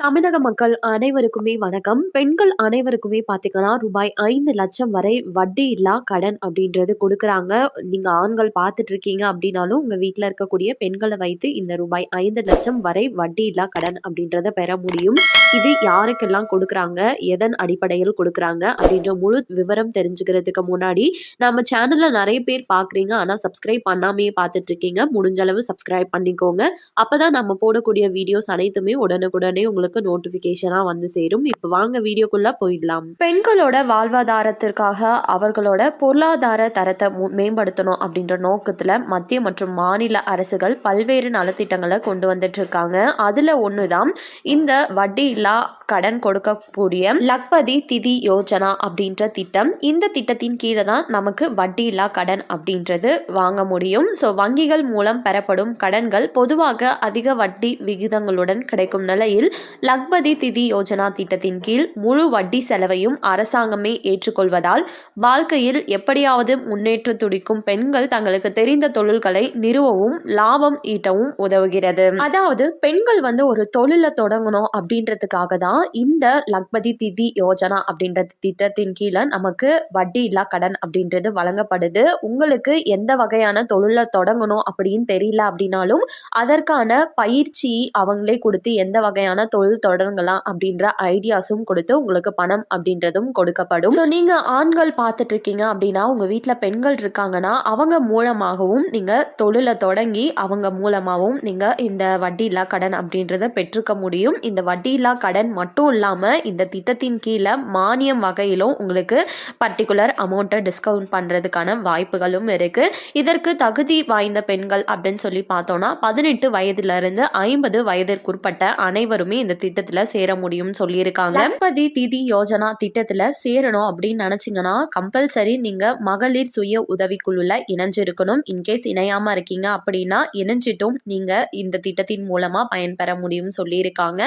தமிழக மக்கள் அனைவருக்குமே வணக்கம். பெண்கள் அனைவருக்குமே பார்த்தீங்கன்னா, ரூபாய் 5,00,000 வரை வட்டி இல்லா கடன் அப்படின்றது குடுக்குறாங்க. நீங்க ஆண்கள் பார்த்துட்டு இருக்கீங்க அப்படின்னாலும், உங்க வீட்ல இருக்கக்கூடிய பெண்கள வைத்து இந்த ரூபாய் 5,00,000 வரை வட்டி இல்லா கடன் அப்படின்றத பெற முடியும். இது யாருக்கெல்லாம் குடுக்குறாங்க? எதன் அடிப்படையில் குடுக்குறாங்க? அப்படின்ற முழு விவரம் தெரிஞ்சுக்கிறதுக்கு முன்னாடி, நம்ம சேனல்ல நெறைய பேர் பார்க்குறீங்க. ஆனா சப்ஸ்கிரைப் பண்ணாமயே பார்த்துட்டு இருக்கீங்க. முடிஞ்ச அளவு சப்ஸ்கிரைப் பண்ணிக்கோங்க. அப்பதான் நம்ம போடக்கூடிய வீடியோஸ் அனைத்துமே உடனுக்குடனே உங்களுக்கு நோட்டிபிகேஷனா வந்து சேரும். இப்ப வாங்க வீடியோக்குள்ள போயிடலாம். பெண்களோட வாழ்வாதாரத்திற்காக அவர்களோட பொருளாதார தரத்தை மேம்படுத்தணும் அப்படின்ற நோக்கத்துல மத்திய மற்றும் மாநில அரசுகள் பல்வேறு நலத்திட்டங்களை கொண்டு வந்துட்டு இருக்காங்க. அதுல ஒண்ணுதான் இந்த வட்டி இல்லா கடன் கொடுக்கக்கூடிய லக்பதி திதி யோஜனா அப்படின்ற திட்டம். இந்த திட்டத்தின் கீழே தான் நமக்கு வட்டி இல்லா கடன் அப்படின்றது வாங்க முடியும். ஸோ வங்கிகள் மூலம் பெறப்படும் கடன்கள் பொதுவாக அதிக வட்டி விகிதங்களுடன் கிடைக்கும் நிலையில் லக்பதி திதி யோஜனா திட்டத்தின் கீழ் முழு வட்டி செலவையும் அரசாங்கமே ஏற்றுக்கொள்வதால் வாழ்க்கையில் எப்படியாவது முன்னேற்ற துடிக்கும் பெண்கள் தங்களுக்கு தெரிந்த தொழில்களை நிறுவவும் லாபம் ஈட்டவும் உதவுகிறது. அதாவது பெண்கள் ஒரு தொழிலை தொடங்கணும் அப்படின்றதுக்காக தான் இந்த லக்பதி திதி யோஜனா அப்படின்ற திட்டத்தின் கீழே நமக்கு வட்டி இல்லா கடன் அப்படின்றது வழங்கப்படுது. உங்களுக்கு எந்த வகையான தொழிலை தொடங்கணும் அப்படின்னு தெரியல அப்படின்னாலும் அதற்கான பயிற்சி அவங்களே கொடுத்து எந்த வகையான தொழில் தொடங்கலாம் அப்படின்ற ஐடியாஸும் கொடுத்து உங்களுக்கு பணம் அப்படின்றதும் கொடுக்கப்படும். ஸோ நீங்க ஆண்கள் பார்த்துட்டு இருக்கீங்க அப்படின்னா உங்க வீட்டில் பெண்கள் இருக்காங்கன்னா அவங்க மூலமாகவும் நீங்க தொழிலை தொடங்கி அவங்க மூலமாகவும் நீங்க இந்த வட்டி இல்லா கடன் அப்படின்றத பெற்றுக்க முடியும். இந்த வட்டி இல்லா கடன் மட்டும் இல்லாம இந்த திட்டத்தின் கீழே மானியம் வகையிலும் உங்களுக்கு பர்டிகுலர் அமௌண்ட்டை டிஸ்கவுண்ட் பண்றதுக்கான வாய்ப்புகளும் இருக்கு. இதற்கு தகுதி வாய்ந்த பெண்கள் அப்படின்னு சொல்லி பார்த்தோம்னா 18 வயதிலிருந்து 50 வயதிற்குட்பட்ட அனைவருமே இந்த திட்டத்துல சேர முடியும் சொல்லியிருக்காங்க. லக்பதி திதி யோஜனா திட்டத்துல சேரணும் அப்படின்னு நினைச்சீங்கன்னா கம்பல்சரி நீங்க மகளிர் சுய உதவிக்குழுல இணைஞ்சிருக்கணும். இன்கேஸ் இணையாம இருக்கீங்க அப்படின்னா இணைஞ்சிட்டும் நீங்க இந்த திட்டத்தின் மூலமா பயன்பெற முடியும் சொல்லியிருக்காங்க.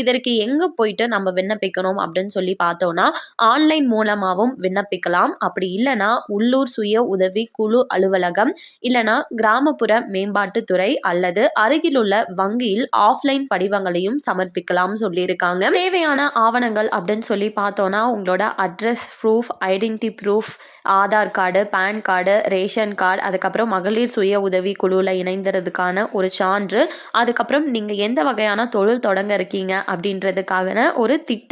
இதற்கு எங்க போயிட்டு நம்ம விண்ணப்பிக்கணும் அப்படின்னு சொல்லி பார்த்தோம்னா ஆன்லைன் மூலமாகவும் விண்ணப்பிக்கலாம். அப்படி இல்லைன்னா உள்ளூர் சுய உதவி குழு அலுவலகம் இல்லைன்னா கிராமப்புற மேம்பாட்டுத்துறை அல்லது அருகிலுள்ள வங்கியில் ஆஃப்லைன் படிவங்களையும் சமர்ப்பிக்கலாம் சொல்லியிருக்காங்க. தேவையான ஆவணங்கள் அப்படின்னு சொல்லி பார்த்தோம்னா உங்களோட address proof, identity proof, Aadhaar card, PAN card, ration card, அதுக்கப்புறம் மகளிர் சுய உதவி குழுவில் இணைந்ததுக்கான ஒரு சான்று, அதுக்கப்புறம் நீங்கள் எந்த வகையான தொழில் தொடங்க இருக்கீங்க அப்படின்றதுக்கான ஒரு திட்ட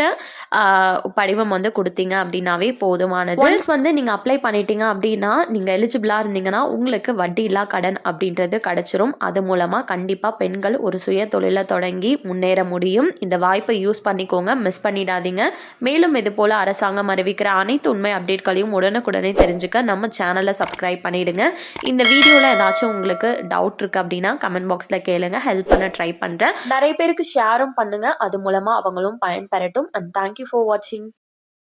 படிவம் கொடுத்தீங்க அப்படின்னாவே போதுமானது. ஒன்ஸ் நீங்கள் அப்ளை பண்ணிட்டீங்க அப்படின்னா நீங்கள் எலிஜிபிளாக இருந்தீங்கன்னா உங்களுக்கு வட்டி இல்லா கடன் அப்படின்றது கிடைச்சிரும். அது மூலமாக கண்டிப்பாக பெண்கள் ஒரு சுய தொழிலை தொடங்கி முன்னேற முடியும். இந்த வாய்ப்பை யூஸ் பண்ணிக்கோங்க, மிஸ் பண்ணிடாதீங்க. மேலும் இது போல அரசாங்கம் அறிவிக்கிற அனைத்து உண்மை அப்டேட்களையும் உடனுக்குடனே தெரிஞ்சுக்க நம்ம சேனலை சப்ஸ்கிரைப் பண்ணிடுங்க. இந்த வீடியோவில் ஏதாச்சும் உங்களுக்கு டவுட் இருக்கு அப்படின்னா கமெண்ட் பாக்ஸில் கேளுங்க, ஹெல்ப் பண்ண ட்ரை பண்ணுறேன். நிறைய பேருக்கு ஷேரும் பண்ணுங்க, அது மூலமாக அவங்களும் பயன்பெறட்டும். அண்ட் தேங்க்யூ ஃபார் வாட்சிங்.